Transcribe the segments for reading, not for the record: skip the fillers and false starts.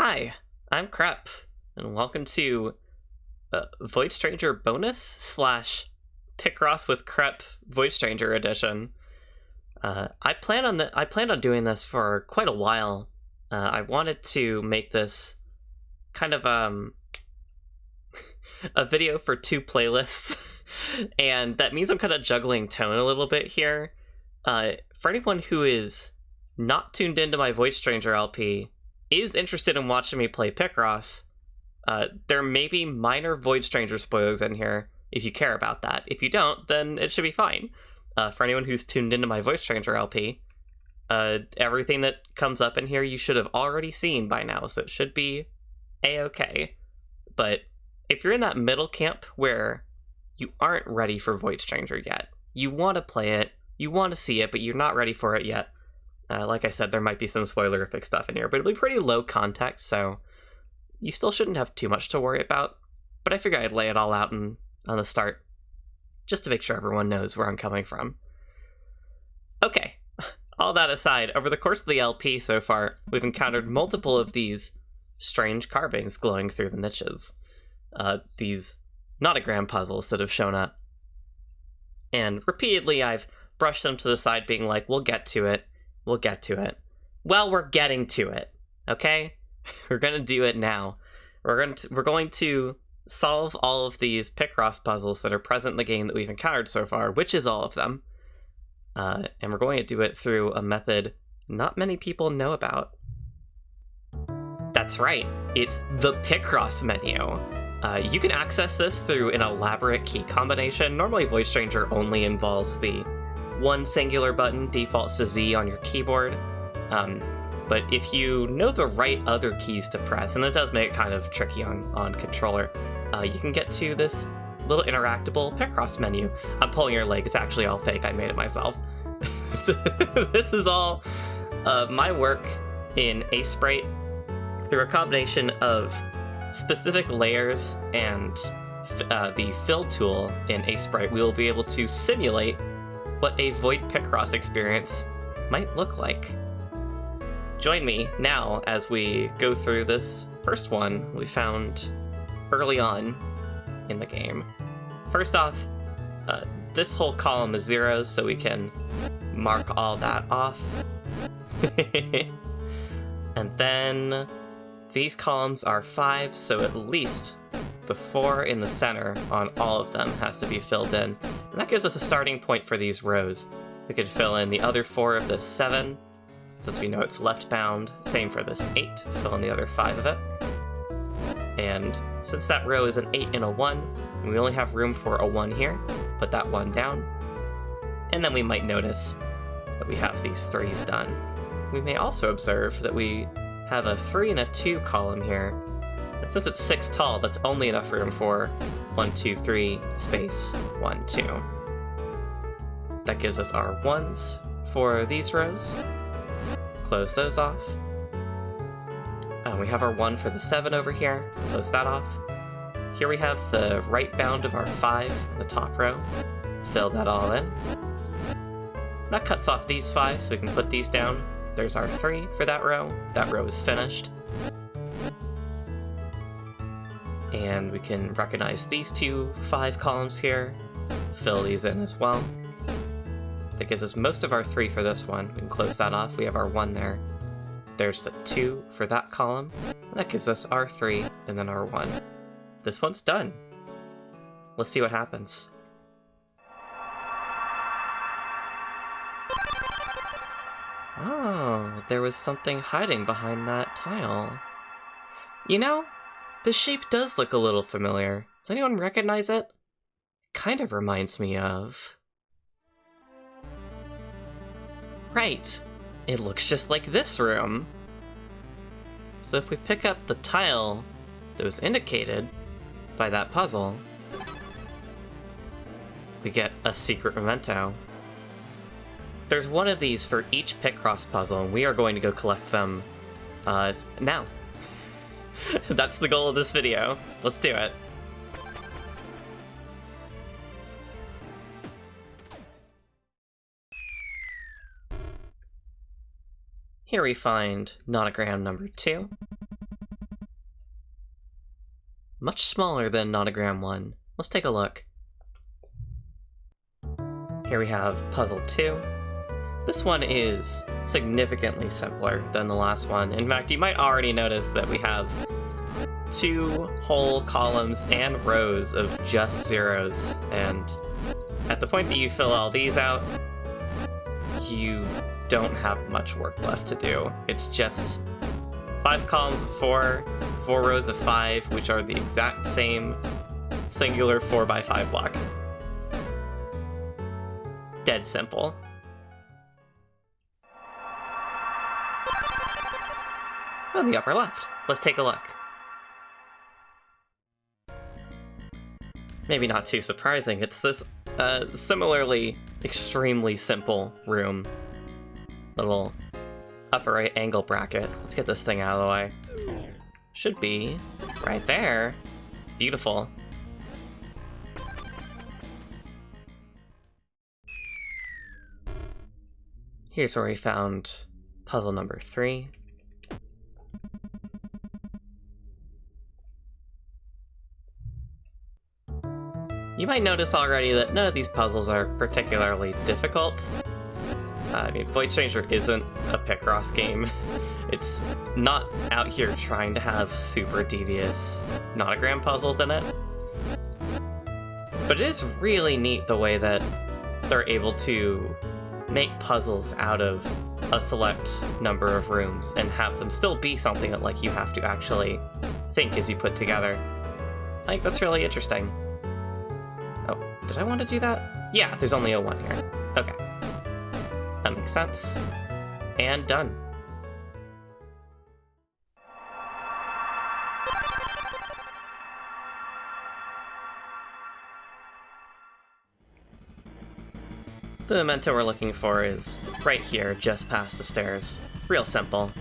Hi, I'm Crepe, and welcome to Void Stranger bonus slash Picross with Crepe Void Stranger edition. I plan on doing this for quite a while. I wanted to make this kind of a video for two playlists, and that means I'm kind of juggling tone a little bit here. For anyone who is not tuned into my Void Stranger LP, is interested in watching me play Picross, there may be minor Void Stranger spoilers in here if you care about that. If you don't, then it should be fine. For anyone who's tuned into my Void Stranger LP, everything that comes up in here you should have already seen by now, so it should be a-okay. But if you're in that middle camp where you aren't ready for Void Stranger yet, you want to play it, you want to see it, but you're not ready for it yet, like I said, there might be some spoilerific stuff in here, but it'll be pretty low context, so you still shouldn't have too much to worry about. But I figured I'd lay it all out on the start, just to make sure everyone knows where I'm coming from. Okay, all that aside, over the course of the LP so far, we've encountered multiple of these strange carvings glowing through the niches. These nonogram puzzles that have shown up. And repeatedly I've brushed them to the side being like, we'll get to it. We'll get to it. Well, we're getting to it, okay? We're gonna do it now. We're going to solve all of these Picross puzzles that are present in the game that we've encountered so far, which is all of them. And we're going to do it through a method not many people know about. That's right, it's the Picross menu. You can access this through an elaborate key combination. Normally Void Stranger only involves the one singular button, defaults to Z on your keyboard. But if you know the right other keys to press, and it does make it kind of tricky on controller, you can get to this little interactable Picross menu. I'm pulling your leg, it's actually all fake, I made it myself. This is all my work in Sprite through a combination of specific layers and the fill tool in Sprite. We will be able to simulate what a Void Picross experience might look like. Join me now as we go through this first one we found early on in the game. First off, this whole column is zeros, so we can mark all that off. And then these columns are 5, so at least the 4 in the center on all of them has to be filled in. And that gives us a starting point for these rows. We could fill in the other 4 of this 7, since we know it's left bound. Same for this 8, fill in the other 5 of it. And since that row is an 8 and a 1, and we only have room for a 1 here, put that 1 down. And then we might notice that we have these 3s done. We may also observe that we have a 3 and a 2 column here. And since it's 6 tall, that's only enough room for 1, 2, 3, space, 1, 2. That gives us our 1s for these rows. Close those off. We have our 1 for the 7 over here. Close that off. Here we have the right bound of our 5 in the top row. Fill that all in. That cuts off these 5, so we can put these down. There's our 3 for that row. That row is finished. And we can recognize these 2 5 columns here. Fill these in as well. That gives us most of our 3 for this one. We can close that off. We have our 1 there. There's the 2 for that column. That gives us our 3 and then our 1. This one's done. Let's see what happens. Oh, there was something hiding behind that tile. You know, the shape does look a little familiar. Does anyone recognize it? It kind of reminds me of... Right, it looks just like this room. So if we pick up the tile that was indicated by that puzzle, we get a secret memento. There's one of these for each Picross puzzle, and we are going to go collect them now. That's the goal of this video. Let's do it. Here we find nonogram number 2. much smaller than nonogram 1. Let's take a look. Here we have puzzle 2. This one is significantly simpler than the last one. In fact, you might already notice that we have 2 whole columns and rows of just zeros, and at the point that you fill all these out, you don't have much work left to do. It's just 5 columns of 4, 4 rows of 5, which are the exact same singular 4x5 block. Dead simple. On the upper left, let's take a look. Maybe not too surprising, it's this similarly extremely simple room. Little upper right angle bracket. Let's get this thing out of the way. Should be right there. Beautiful. Here's where we found puzzle number 3. You might notice already that none of these puzzles are particularly difficult. I mean, Void Stranger isn't a Picross game. It's not out here trying to have super devious nonogram puzzles in it. But it is really neat the way that they're able to make puzzles out of a select number of rooms and have them still be something that like you have to actually think as you put together. I think that's really interesting. Oh, did I want to do that? Yeah, there's only a 1 here. Okay. That makes sense. And done. The memento we're looking for is right here, just past the stairs. Real simple.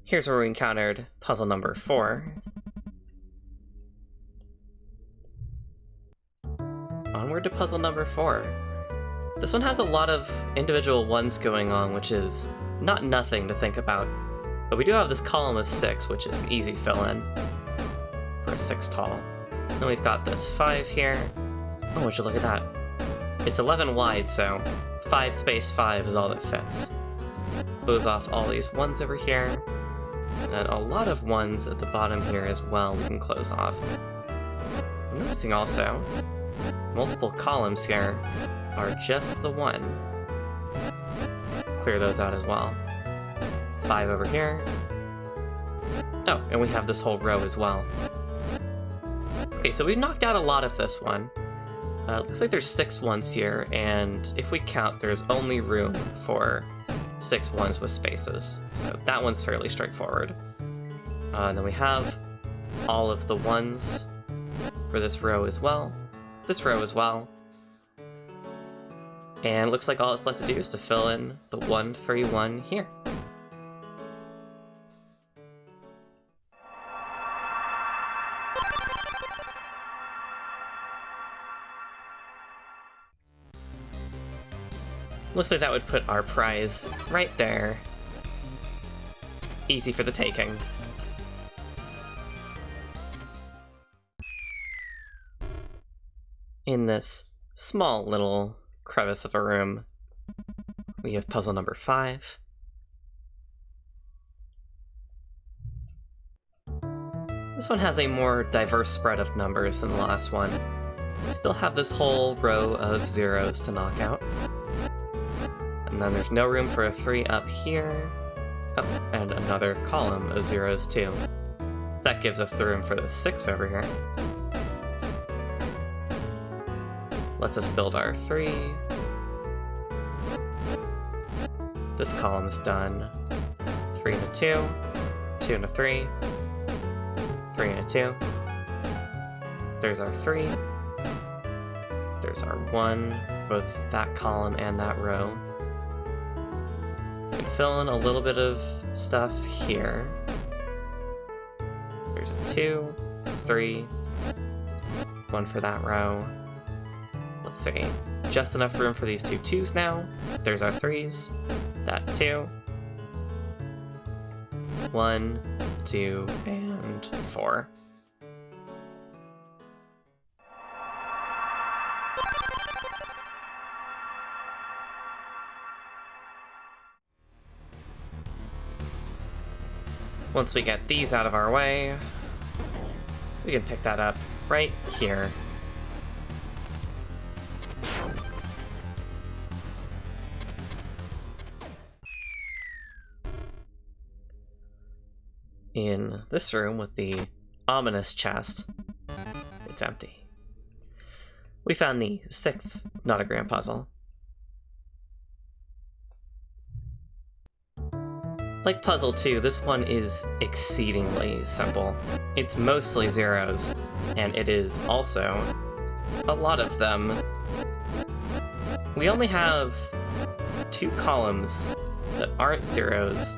Here's where we encountered puzzle number 4. Onward to puzzle number 4. This one has a lot of individual ones going on, which is not nothing to think about. But we do have this column of 6, which is an easy fill-in for a 6 tall. Then we've got this 5 here. Oh, would you look at that. It's 11 wide, so 5 space 5 is all that fits. Close off all these 1s over here. And a lot of 1s at the bottom here as well we can close off. I'm noticing also, multiple columns here are just the 1. Clear those out as well. 5 over here. Oh, and we have this whole row as well. Okay, so we've knocked out a lot of this one. Looks like there's 6 1s here, and if we count, there's only room for 6 1s with spaces. So that one's fairly straightforward. And then we have all of the 1s for this row as well. This row as well. And it looks like all it's left to do is to fill in the 1, 3, 1 here. Looks like that would put our prize right there. Easy for the taking. In this small little crevice of a room, we have puzzle number 5. This one has a more diverse spread of numbers than the last one. We still have this whole row of zeros to knock out. And then there's no room for a 3 up here. Oh, and another column of zeros too. So that gives us the room for the 6 over here. Lets us build our 3. This column's done. 3 and a 2, 2 and a 3, 3 and a 2. There's our 3. There's our 1, both that column and that row. We can fill in a little bit of stuff here. There's a 2, 3, 1 for that row. let's see, just enough room for these two 2s now. There's our 3s. That 2. 1, 2, and 4. Once we get these out of our way, we can pick that up right here. In this room with the ominous chest, it's empty. We found the 6th notogram puzzle. Like Puzzle 2, this one is exceedingly simple. It's mostly zeros, and it is also a lot of them. We only have 2 columns that aren't zeros,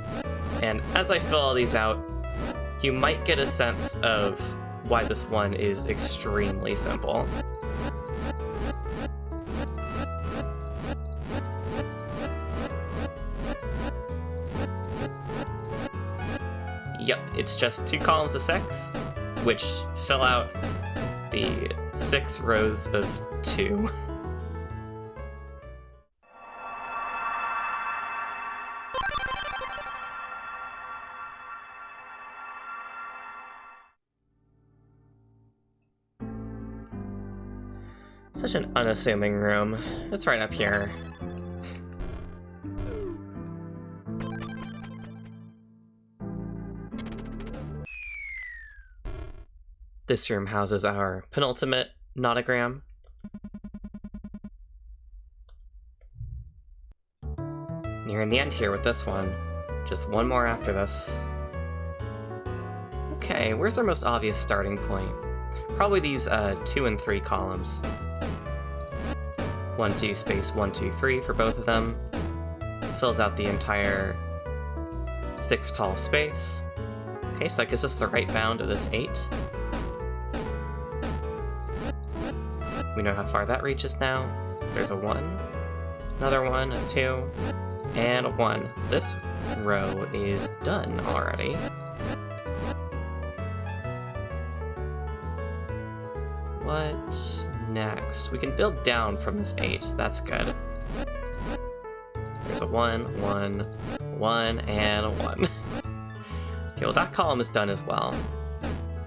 and as I fill all these out, you might get a sense of why this one is extremely simple. Yep, it's just 2 columns of 6, which fill out the 6 rows of 2. Such an unassuming room. It's right up here. This room houses our penultimate notogram. Nearing the end here with this one. Just one more after this. Okay, where's our most obvious starting point? Probably these 2 and 3 columns. 1, 2, space 1, 2, 3 for both of them. Fills out the entire 6 tall space. Okay, so that gives us the right bound of this 8. We know how far that reaches now. There's a 1, another 1, a 2, and a 1. This row is done already. What next? We can build down from this 8. That's good. There's a 1, 1, 1, and a 1. Okay, well that column is done as well.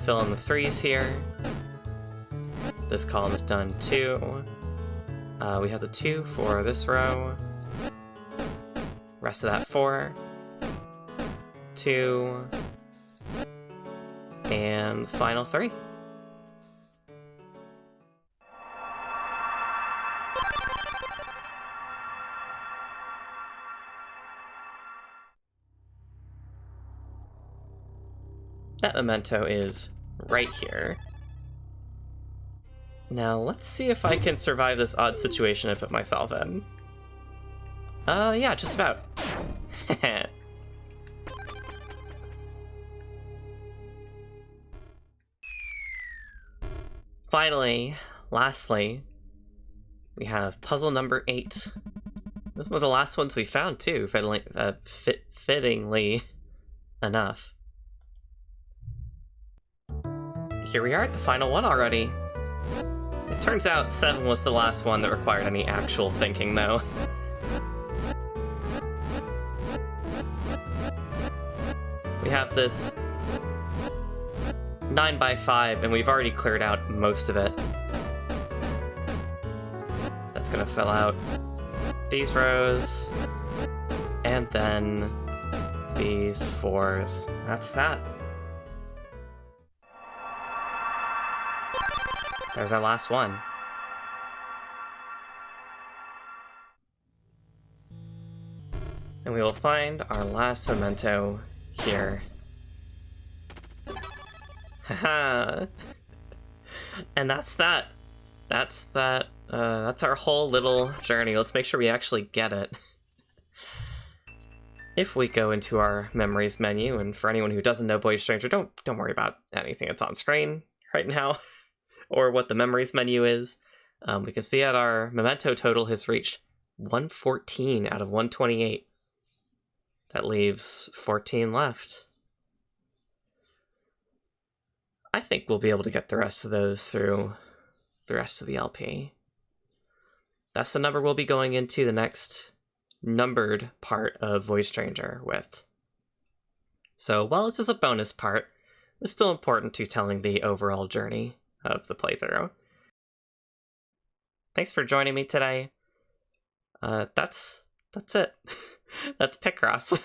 Fill in the 3s here. This column is done too. We have the 2 for this row. Rest of that 4. 2. And final 3. That memento is right here. Now, let's see if I can survive this odd situation I put myself in. Yeah, just about. Finally, lastly, we have puzzle number 8. This was one of the last ones we found, too, fittingly enough. Here we are at the final one already. It turns out 7 was the last one that required any actual thinking, though. We have this 9x5, and we've already cleared out most of it. That's gonna fill out these rows, and then these 4s. That's that. There's our last one. And we will find our last memento here. Haha. And that's that. That's that. That's our whole little journey. Let's make sure we actually get it. If we go into our memories menu, and for anyone who doesn't know Void Stranger, don't worry about anything that's on screen right now. Or what the memories menu is. We can see that our memento total has reached 114 out of 128. That leaves 14 left. I think we'll be able to get the rest of those through the rest of the LP. That's the number we'll be going into the next numbered part of Voice Stranger with. So while this is a bonus part, it's still important to telling the overall journey of the playthrough. Thanks for joining me today. That's it. That's Picross.